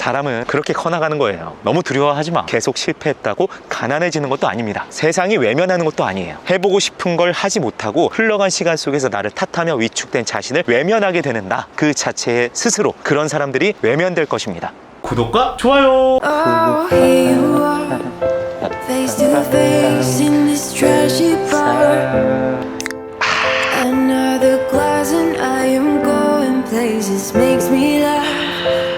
사람은 그렇게 커나가는 거예요. 너무 두려워하지 마. 계속 실패했다고 가난해지는 것도 아닙니다. 세상이 외면하는 것도 아니에요. 해보고 싶은 걸 하지 못하고 흘러간 시간 속에서 나를 탓하며 위축된 자신을 외면하게 되는 나 그 자체의 스스로, 그런 사람들이 외면될 것입니다. 구독과 좋아요. Oh, here you are, face to face in this trashy bar. Another glass and I am going places. Makes me laugh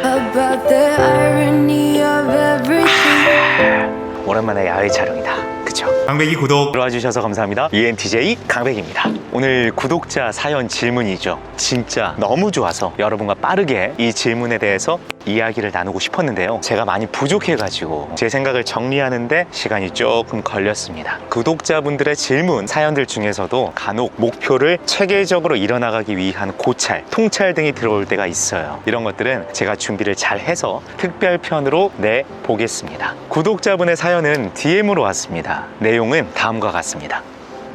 about the irony of everything. 오랜만에 야외 촬영이다. 그쵸? 강백이 구독 들어와 주셔서 감사합니다. ENTJ 강백입니다. 오늘 구독자 사연 질문이죠. 진짜 너무 좋아서 여러분과 빠르게 이 질문에 대해서 이야기를 나누고 싶었는데요. 제가 많이 부족해가지고 제 생각을 정리하는데 시간이 조금 걸렸습니다. 구독자분들의 질문, 사연들 중에서도 간혹 목표를 체계적으로 이뤄나가기 위한 고찰, 통찰 등이 들어올 때가 있어요. 이런 것들은 제가 준비를 잘 해서 특별편으로 내보겠습니다. 구독자분의 사연은 DM으로 왔습니다. 내용은 다음과 같습니다.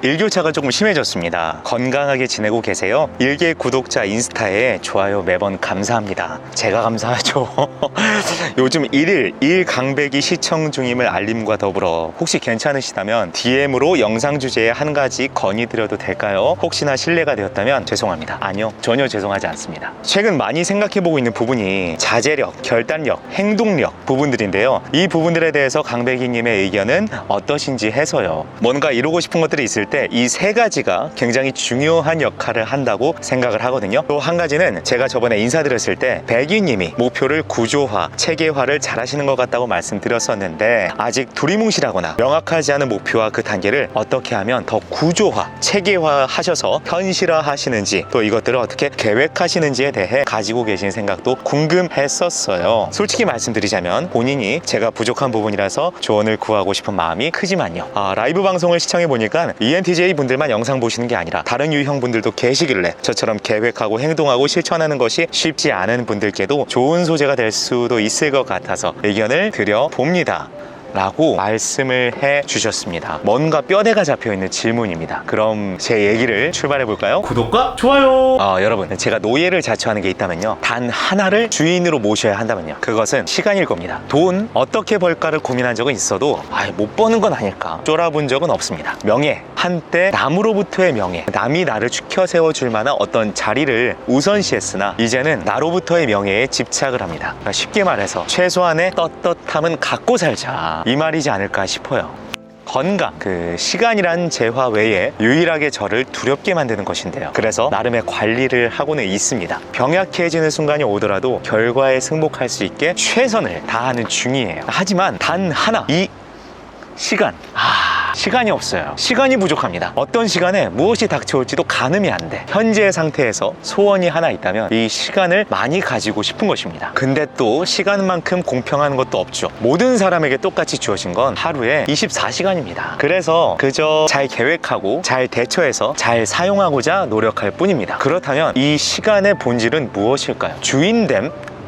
일교차가 조금 심해졌습니다. 건강하게 지내고 계세요? 일개 구독자 인스타에 좋아요 매번 감사합니다. 제가 감사하죠. 요즘 1일 1강백이 시청 중임을 알림과 더불어 혹시 괜찮으시다면 DM으로 영상 주제에 한 가지 건의드려도 될까요? 혹시나 실례가 되었다면 죄송합니다. 아니요, 전혀 죄송하지 않습니다. 최근 많이 생각해보고 있는 부분이 자제력, 결단력, 행동력 부분들인데요. 이 부분들에 대해서 강백이님의 의견은 어떠신지 해서요. 뭔가 이루고 싶은 것들이 있을 때 이 세 가지가 굉장히 중요한 역할을 한다고 생각을 하거든요. 또 한 가지는 제가 저번에 인사드렸을 때 백이님이 목표를 구조화, 체계화를 잘 하시는 것 같다고 말씀드렸었는데, 아직 두리뭉실하거나 명확하지 않은 목표와 그 단계를 어떻게 하면 더 구조화, 체계화 하셔서 현실화 하시는지, 또 이것들을 어떻게 계획하시는지에 대해 가지고 계신 생각도 궁금했었어요. 솔직히 말씀드리자면 본인이 제가 부족한 부분이라서 조언을 구하고 싶은 마음이 크지만요. 라이브 방송을 시청해 보니까 ENTJ 분들만 영상 보시는 게 아니라 다른 유형 분들도 계시길래 저처럼 계획하고 행동하고 실천하는 것이 쉽지 않은 분들께도 좋은 소재가 될 수도 있을 것 같아서 의견을 드려봅니다 라고 말씀을 해 주셨습니다. 뭔가 뼈대가 잡혀있는 질문입니다. 그럼 제 얘기를 출발해 볼까요? 구독과 좋아요. 여러분, 제가 노예를 자처하는 게 있다면요, 단 하나를 주인으로 모셔야 한다면요, 그것은 시간일 겁니다. 돈 어떻게 벌까를 고민한 적은 있어도 못 버는 건 아닐까 쫄아본 적은 없습니다. 명예, 한때 남으로부터의 명예, 남이 나를 추켜 세워줄 만한 어떤 자리를 우선시했으나 이제는 나로부터의 명예에 집착을 합니다. 그러니까 쉽게 말해서 최소한의 떳떳함은 갖고 살자, 이 말이지 않을까 싶어요. 건강, 시간이란 재화 외에 유일하게 저를 두렵게 만드는 것인데요. 그래서 나름의 관리를 하고는 있습니다. 병약해지는 순간이 오더라도 결과에 승복할 수 있게 최선을 다하는 중이에요. 하지만 단 하나, 이 시간, 시간이 없어요. 시간이 부족합니다. 어떤 시간에 무엇이 닥쳐올지도 가늠이 안 돼. 현재의 상태에서 소원이 하나 있다면 이 시간을 많이 가지고 싶은 것입니다. 근데 또 시간만큼 공평한 것도 없죠. 모든 사람에게 똑같이 주어진 건 하루에 24시간입니다. 그래서 그저 잘 계획하고 잘 대처해서 잘 사용하고자 노력할 뿐입니다. 그렇다면 이 시간의 본질은 무엇일까요?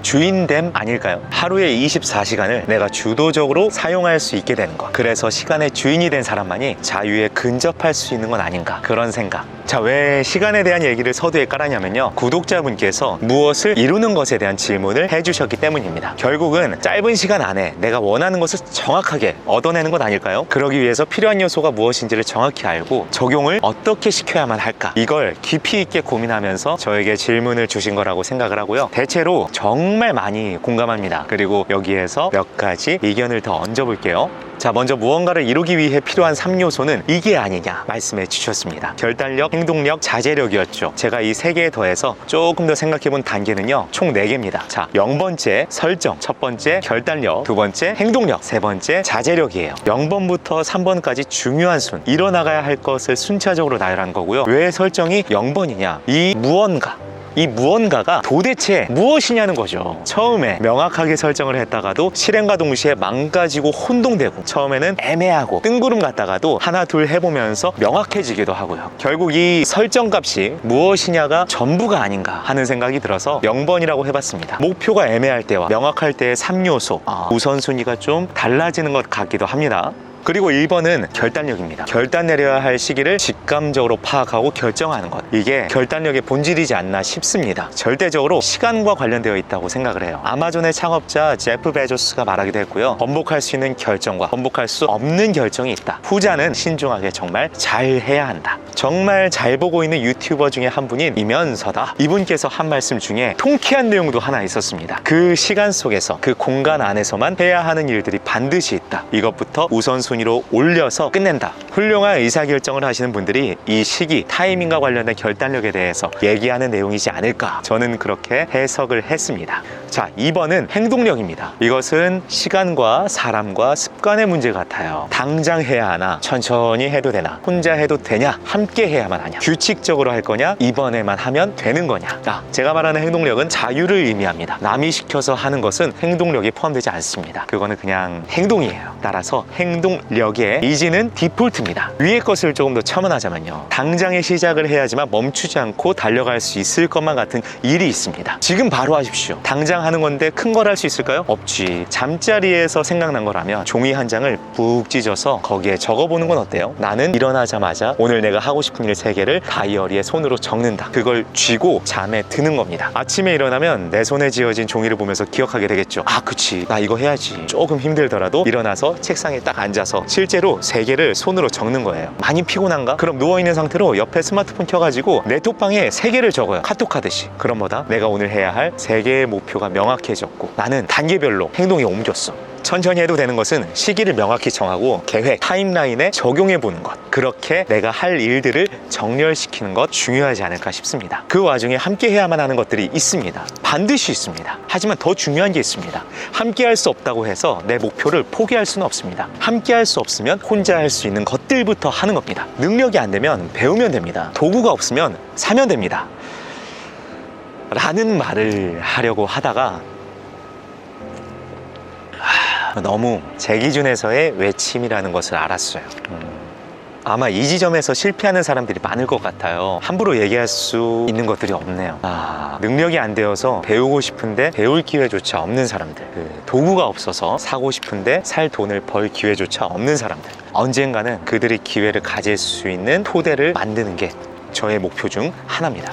주인됨 아닐까요? 하루에 24시간을 내가 주도적으로 사용할 수 있게 되는 것. 그래서 시간의 주인이 된 사람만이 자유에 근접할 수 있는 건 아닌가, 그런 생각. 자, 왜 시간에 대한 얘기를 서두에 깔았냐면요, 구독자분께서 무엇을 이루는 것에 대한 질문을 해주셨기 때문입니다. 결국은 짧은 시간 안에 내가 원하는 것을 정확하게 얻어내는 건 아닐까요? 그러기 위해서 필요한 요소가 무엇인지를 정확히 알고 적용을 어떻게 시켜야만 할까, 이걸 깊이 있게 고민하면서 저에게 질문을 주신 거라고 생각을 하고요. 대체로 정말 많이 공감합니다. 그리고 여기에서 몇 가지 의견을 더 얹어볼게요. 자, 먼저 무언가를 이루기 위해 필요한 3요소는 이게 아니냐 말씀해 주셨습니다. 결단력, 행동력, 자제력이었죠. 제가 이 3개에 더해서 조금 더 생각해본 단계는요, 총 4개입니다. 자, 0번째 설정, 첫 번째 결단력, 두 번째 행동력, 세 번째 자제력이에요. 0번부터 3번까지 중요한 순, 이뤄나가야 할 것을 순차적으로 나열한 거고요. 왜 설정이 0번이냐, 이 무언가가 도대체 무엇이냐는 거죠. 처음에 명확하게 설정을 했다가도 실행과 동시에 망가지고 혼동되고, 처음에는 애매하고 뜬구름 같다가도 하나 둘 해보면서 명확해지기도 하고요. 결국 이 설정값이 무엇이냐가 전부가 아닌가 하는 생각이 들어서 0번이라고 해봤습니다. 목표가 애매할 때와 명확할 때의 3요소, 우선순위가 좀 달라지는 것 같기도 합니다. 그리고 1번은 결단력입니다. 결단 내려야 할 시기를 직감적으로 파악하고 결정하는 것. 이게 결단력의 본질이지 않나 싶습니다. 절대적으로 시간과 관련되어 있다고 생각을 해요. 아마존의 창업자 제프 베조스가 말하기도 했고요. 번복할 수 있는 결정과 번복할 수 없는 결정이 있다. 후자는 신중하게 정말 잘 해야 한다. 정말 잘 보고 있는 유튜버 중에 한 분인 이면서다. 이분께서 한 말씀 중에 통쾌한 내용도 하나 있었습니다. 그 시간 속에서 그 공간 안에서만 해야 하는 일들이 반드시 있다. 이것부터 우선순위로 올려서 끝낸다. 훌륭한 의사결정을 하시는 분들이 이 시기, 타이밍과 관련된 결단력에 대해서 얘기하는 내용이지 않을까, 저는 그렇게 해석을 했습니다. 자, 2번은 행동력입니다. 이것은 시간과 사람과 습관의 문제 같아요. 당장 해야 하나, 천천히 해도 되나, 혼자 해도 되냐, 함께 해야만 하냐, 규칙적으로 할 거냐, 이번에만 하면 되는 거냐. 제가 말하는 행동력은 자유를 의미합니다. 남이 시켜서 하는 것은 행동력이 포함되지 않습니다. 그거는 그냥 행동이에요. 따라서 행동력의 이지는 디폴트입니다. 위의 것을 조금 더 첨언하자면요, 당장에 시작을 해야지만 멈추지 않고 달려갈 수 있을 것만 같은 일이 있습니다. 지금 바로 하십시오. 당장 하는 건데 큰 걸 할 수 있을까요? 없지. 잠자리에서 생각난 거라면 종이 한 장을 푹 찢어서 거기에 적어보는 건 어때요? 나는 일어나자마자 오늘 내가 하고 싶은 일 3개를 다이어리에 손으로 적는다. 그걸 쥐고 잠에 드는 겁니다. 아침에 일어나면 내 손에 쥐어진 종이를 보면서 기억하게 되겠죠. 아, 그치, 나 이거 해야지. 조금 힘들더라도 일어나서 책상에 딱 앉아서 실제로 3개를 손으로 적는 거예요. 많이 피곤한가? 그럼 누워있는 상태로 옆에 스마트폰 켜가지고 네트방에 3개를 적어요. 카톡 하듯이. 그럼 뭐다? 내가 오늘 해야 할 3개의 목표가 명확해졌고 나는 단계별로 행동에 옮겼어. 천천히 해도 되는 것은 시기를 명확히 정하고 계획, 타임라인에 적용해 보는 것. 그렇게 내가 할 일들을 정렬시키는 것 중요하지 않을까 싶습니다. 그 와중에 함께 해야만 하는 것들이 있습니다. 반드시 있습니다. 하지만 더 중요한 게 있습니다. 함께 할 수 없다고 해서 내 목표를 포기할 수는 없습니다. 함께 할 수 없으면 혼자 할 수 있는 것들부터 하는 겁니다. 능력이 안 되면 배우면 됩니다. 도구가 없으면 사면 됩니다. 라는 말을 하려고 하다가 너무 제 기준에서의 외침이라는 것을 알았어요. 아마 이 지점에서 실패하는 사람들이 많을 것 같아요. 함부로 얘기할 수 있는 것들이 없네요. 능력이 안 되어서 배우고 싶은데 배울 기회조차 없는 사람들, 도구가 없어서 사고 싶은데 살 돈을 벌 기회조차 없는 사람들, 언젠가는 그들이 기회를 가질 수 있는 토대를 만드는 게 저의 목표 중 하나입니다.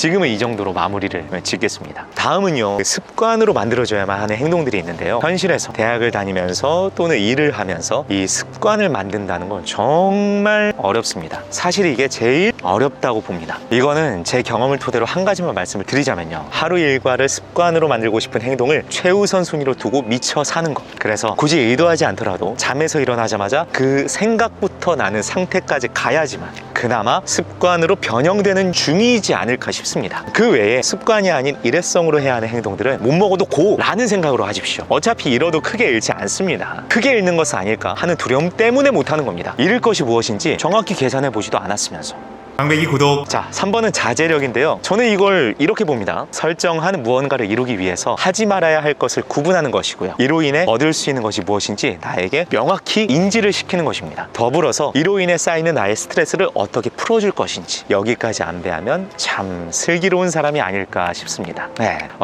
지금은 이 정도로 마무리를 짓겠습니다. 다음은요, 습관으로 만들어져야만 하는 행동들이 있는데요, 현실에서 대학을 다니면서 또는 일을 하면서 이 습관을 만든다는 건 정말 어렵습니다. 사실 이게 제일 어렵다고 봅니다. 이거는 제 경험을 토대로 한 가지만 말씀을 드리자면요, 하루 일과를 습관으로 만들고 싶은 행동을 최우선 순위로 두고 미쳐 사는 것. 그래서 굳이 의도하지 않더라도 잠에서 일어나자마자 그 생각부터 나는 상태까지 가야지만 그나마 습관으로 변형되는 중이지 않을까 싶습니다. 그 외에 습관이 아닌 일회성으로 해야 하는 행동들은 못 먹어도 고라는 생각으로 하십시오. 어차피 잃어도 크게 잃지 않습니다. 크게 잃는 것은 아닐까 하는 두려움 때문에 못하는 겁니다. 잃을 것이 무엇인지 정확히 계산해 보지도 않았으면서. 강백이 구독. 자, 3번은 자제력인데요, 저는 이걸 이렇게 봅니다. 설정한 무언가를 이루기 위해서 하지 말아야 할 것을 구분하는 것이고요, 이로 인해 얻을 수 있는 것이 무엇인지 나에게 명확히 인지를 시키는 것입니다. 더불어서 이로 인해 쌓이는 나의 스트레스를 어떻게 풀어줄 것인지, 여기까지 안배하면 참 슬기로운 사람이 아닐까 싶습니다.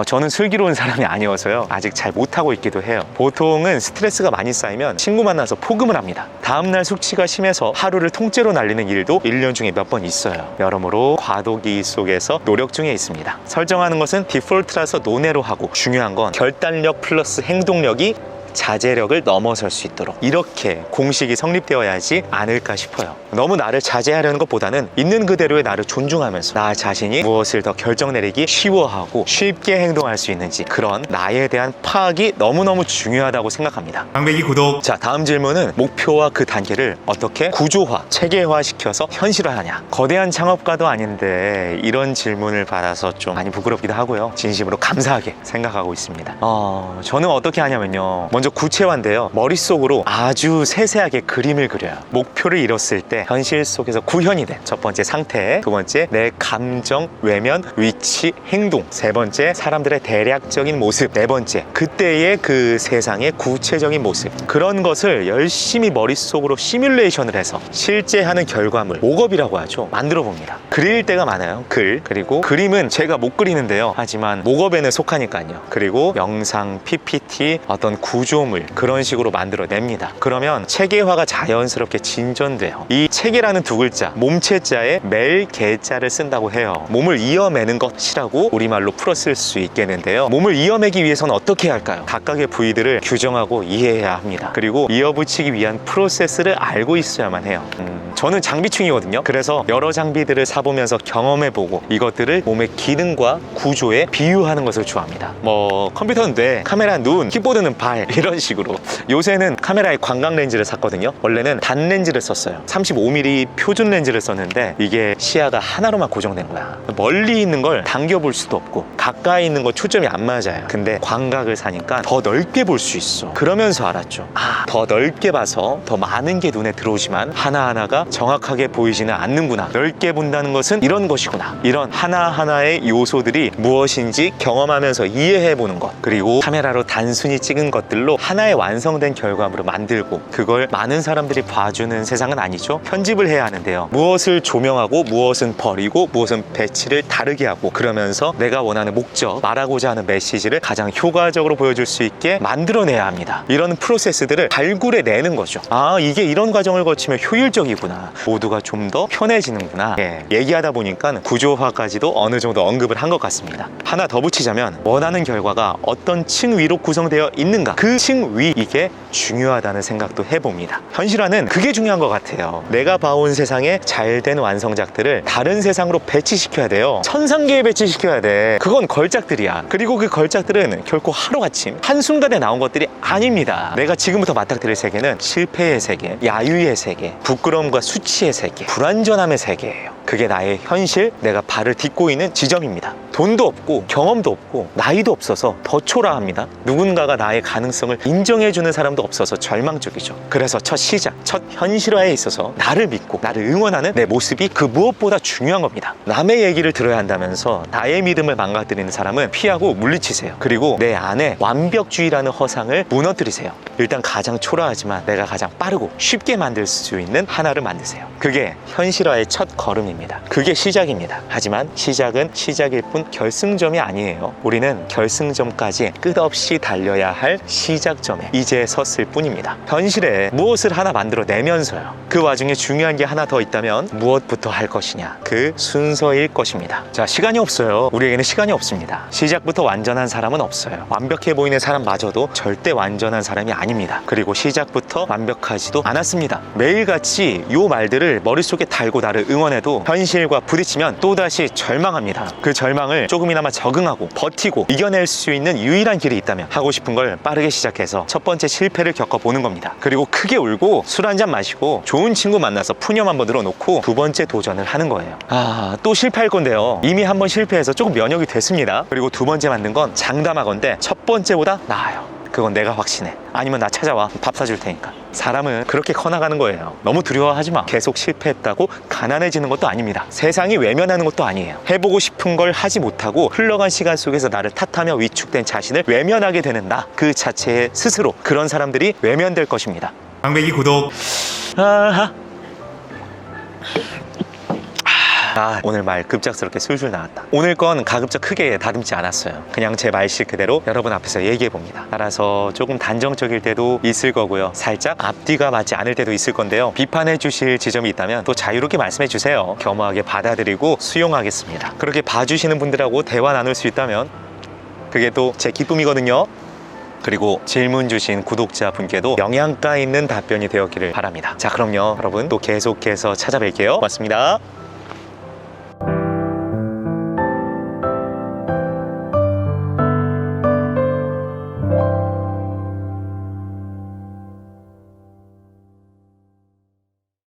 저는 슬기로운 사람이 아니어서요, 아직 잘 못하고 있기도 해요. 보통은 스트레스가 많이 쌓이면 친구 만나서 포금을 합니다. 다음날 숙취가 심해서 하루를 통째로 날리는 일도 1년 중에 몇 번 있어요. 여러모로 과도기 속에서 노력 중에 있습니다. 설정하는 것은 디폴트라서 논외로 하고, 중요한 건 결단력 플러스 행동력이 자제력을 넘어설 수 있도록 이렇게 공식이 성립되어야지 않을까 싶어요. 너무 나를 자제하려는 것보다는 있는 그대로의 나를 존중하면서 나 자신이 무엇을 더 결정 내리기 쉬워하고 쉽게 행동할 수 있는지, 그런 나에 대한 파악이 너무너무 중요하다고 생각합니다. 강백이 구독. 자, 다음 질문은 목표와 그 단계를 어떻게 구조화, 체계화 시켜서 현실화하냐. 거대한 창업가도 아닌데 이런 질문을 받아서 좀 많이 부끄럽기도 하고요, 진심으로 감사하게 생각하고 있습니다. 저는 어떻게 하냐면요, 먼저 구체화인데요, 머릿속으로 아주 세세하게 그림을 그려요. 목표를 이뤘을 때 현실 속에서 구현이 된 첫 번째 상태, 두 번째 내 감정, 외면, 위치, 행동, 세 번째 사람들의 대략적인 모습, 네 번째 그때의 그 세상의 구체적인 모습, 그런 것을 열심히 머릿속으로 시뮬레이션을 해서 실제 하는 결과물, 목업이라고 하죠, 만들어 봅니다. 그릴 때가 많아요. 그리고 그림은 제가 못 그리는데요, 하지만 목업에는 속하니까요. 그리고 영상, PPT, 어떤 구조 구조물 그런 식으로 만들어냅니다. 그러면 체계화가 자연스럽게 진전돼요. 이 체계라는 두 글자, 몸체자에 멜 개자를 쓴다고 해요. 몸을 이어매는 것이라고 우리말로 풀었을 수 있겠는데요. 몸을 이어매기 위해서는 어떻게 해야 할까요? 각각의 부위들을 규정하고 이해해야 합니다. 그리고 이어붙이기 위한 프로세스를 알고 있어야만 해요. 저는 장비충이거든요. 그래서 여러 장비들을 사보면서 경험해보고 이것들을 몸의 기능과 구조에 비유하는 것을 좋아합니다. 뭐 컴퓨터는 뇌, 카메라 눈, 키보드는 발 이런 식으로. 요새는 카메라에 광각 렌즈를 샀거든요. 원래는 단 렌즈를 썼어요. 35mm 표준 렌즈를 썼는데 이게 시야가 하나로만 고정된 거야. 멀리 있는 걸 당겨볼 수도 없고 가까이 있는 거 초점이 안 맞아요. 근데 광각을 사니까 더 넓게 볼 수 있어. 그러면서 알았죠. 더 넓게 봐서 더 많은 게 눈에 들어오지만 하나하나가 정확하게 보이지는 않는구나. 넓게 본다는 것은 이런 것이구나. 이런 하나하나의 요소들이 무엇인지 경험하면서 이해해보는 것. 그리고 카메라로 단순히 찍은 것들로 하나의 완성된 결과물을 만들고 그걸 많은 사람들이 봐주는 세상은 아니죠. 편집을 해야 하는데요. 무엇을 조명하고 무엇은 버리고 무엇은 배치를 다르게 하고 그러면서 내가 원하는 목적, 말하고자 하는 메시지를 가장 효과적으로 보여줄 수 있게 만들어내야 합니다. 이런 프로세스들을 발굴해내는 거죠. 이게 이런 과정을 거치면 효율적이구나. 모두가 좀 더 편해지는구나. 얘기하다 보니까 구조화까지도 어느 정도 언급을 한 것 같습니다. 하나 더 붙이자면 원하는 결과가 어떤 층 위로 구성되어 있는가, 그 층 위, 이게 중요하다는 생각도 해봅니다. 현실화는 그게 중요한 것 같아요. 내가 봐온 세상에 잘된 완성작들을 다른 세상으로 배치시켜야 돼요. 천상계에 배치시켜야 돼. 그건 걸작들이야. 그리고 그 걸작들은 결코 하루아침 한순간에 나온 것들이 아닙니다. 내가 지금부터 맞닥뜨릴 세계는 실패의 세계, 야유의 세계, 부끄러움과 수치의 세계, 불완전함의 세계예요. 그게 나의 현실, 내가 발을 딛고 있는 지점입니다. 돈도 없고 경험도 없고 나이도 없어서 더 초라합니다. 누군가가 나의 가능성을 인정해주는 사람도 없어서 절망적이죠. 그래서 첫 시작, 첫 현실화에 있어서 나를 믿고 나를 응원하는 내 모습이 그 무엇보다 중요한 겁니다. 남의 얘기를 들어야 한다면서 나의 믿음을 망가뜨리는 사람은 피하고 물리치세요. 그리고 내 안에 완벽주의라는 허상을 무너뜨리세요. 일단 가장 초라하지만 내가 가장 빠르고 쉽게 만들 수 있는 하나를 만드세요. 그게 현실화의 첫 걸음입니다. 그게 시작입니다. 하지만 시작은 시작일 뿐 결승점이 아니에요. 우리는 결승점까지 끝없이 달려야 할 시작점에 이제 섰을 뿐입니다. 현실에 무엇을 하나 만들어내면서요. 그 와중에 중요한 게 하나 더 있다면 무엇부터 할 것이냐, 그 순서일 것입니다. 자, 시간이 없어요. 우리에게는 시간이 없습니다. 시작부터 완전한 사람은 없어요. 완벽해 보이는 사람마저도 절대 완전한 사람이 아닙니다. 그리고 시작부터 완벽하지도 않았습니다. 매일같이 요 말들을 머릿속에 달고 나를 응원해도 현실과 부딪히면 또다시 절망합니다. 그 절망을 조금이나마 적응하고 버티고 이겨낼 수 있는 유일한 길이 있다면 하고 싶은 걸 빠르게 시작해서 첫 번째 실패를 겪어보는 겁니다. 그리고 크게 울고 술 한잔 마시고 좋은 친구 만나서 푸념 한번 늘어놓고 두 번째 도전을 하는 거예요. 또 실패할 건데요. 이미 한번 실패해서 조금 면역이 됐습니다. 그리고 두 번째 만든 건 장담하건대 첫 번째보다 나아요. 그건 내가 확신해. 아니면 나 찾아와. 밥 사줄 테니까. 사람은 그렇게 커나가는 거예요. 너무 두려워하지 마. 계속 실패했다고 가난해지는 것도 아닙니다. 세상이 외면하는 것도 아니에요. 해보고 싶은 걸 하지 못하고 흘러간 시간 속에서 나를 탓하며 위축된 자신을 외면하게 되는 나, 그 자체의 스스로, 그런 사람들이 외면될 것입니다. 강백이 구독. 오늘 말 급작스럽게 술술 나왔다. 오늘 건 가급적 크게 다듬지 않았어요. 그냥 제 말실 그대로 여러분 앞에서 얘기해봅니다. 따라서 조금 단정적일 때도 있을 거고요. 살짝 앞뒤가 맞지 않을 때도 있을 건데요. 비판해 주실 지점이 있다면 또 자유롭게 말씀해 주세요. 겸허하게 받아들이고 수용하겠습니다. 그렇게 봐주시는 분들하고 대화 나눌 수 있다면 그게 또 제 기쁨이거든요. 그리고 질문 주신 구독자분께도 영양가 있는 답변이 되었기를 바랍니다. 자, 그럼요. 여러분 또 계속해서 찾아뵐게요. 고맙습니다.